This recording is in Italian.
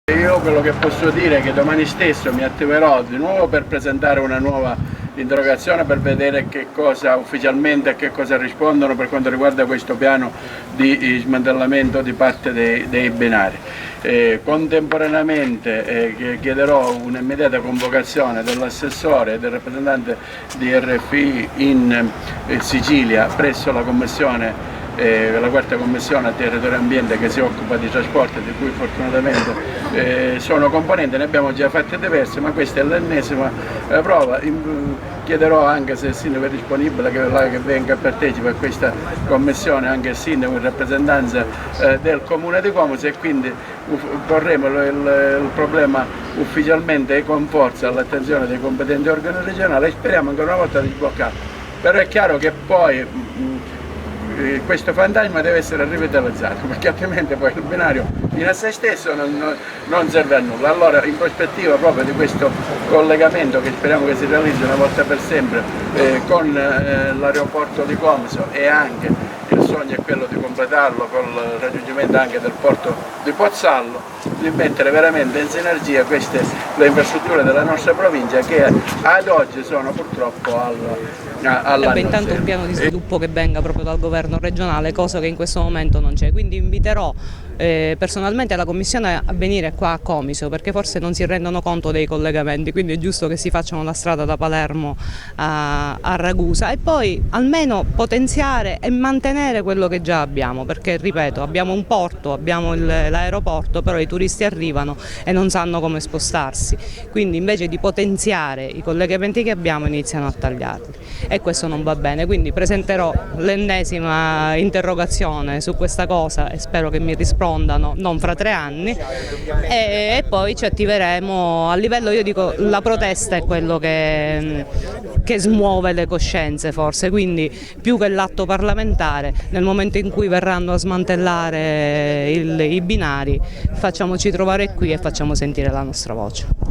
Io quello che posso dire è che domani stesso mi attiverò di nuovo per presentare una nuova interrogazione per vedere che cosa ufficialmente a che cosa rispondono per quanto riguarda questo piano di smantellamento di parte dei binari. Contemporaneamente chiederò un'immediata convocazione dell'assessore e del rappresentante di RFI in Sicilia presso la commissione, la quarta commissione a territorio e ambiente che si occupa di trasporto, di cui fortunatamente sono componente. Ne abbiamo già fatte diverse, ma questa è l'ennesima prova. Chiederò anche se il sindaco è disponibile che venga a partecipare a questa commissione, anche il sindaco in rappresentanza del comune di Comiso, e quindi porremo il problema ufficialmente e con forza all'attenzione dei competenti organi regionali e speriamo ancora una volta di sbloccare. Però è chiaro che poi questo fantasma deve essere rivitalizzato, perché altrimenti poi il binario fino a se stesso non serve a nulla. Allora, in prospettiva proprio di questo collegamento che speriamo che si realizzi una volta per sempre con l'aeroporto di Comiso, e anche il sogno è quello di completarlo con il raggiungimento anche del porto di Pozzallo, di mettere veramente in sinergia le infrastrutture della nostra provincia che ad oggi sono purtroppo intanto un piano di sviluppo che venga proprio dal governo regionale, cosa che in questo momento non c'è, quindi inviterò personalmente la commissione a venire qua a Comiso, perché forse non si rendono conto dei collegamenti, quindi è giusto che si facciano la strada da Palermo a Ragusa e poi almeno potenziare e mantenere quello che già abbiamo, perché ripeto, abbiamo un porto, abbiamo l'aeroporto, però i turisti arrivano e non sanno come spostarsi, quindi invece di potenziare i collegamenti che abbiamo iniziano a tagliarli e questo non va bene, quindi presenterò l'ennesima interrogazione su questa cosa e spero che mi rispondano non fra 3 anni e poi ci attiveremo a livello, io dico, la protesta è quello che smuove le coscienze forse, quindi più che l'atto parlamentare, nel momento in cui verranno a smantellare i binari facciamoci trovare qui e facciamo sentire la nostra voce.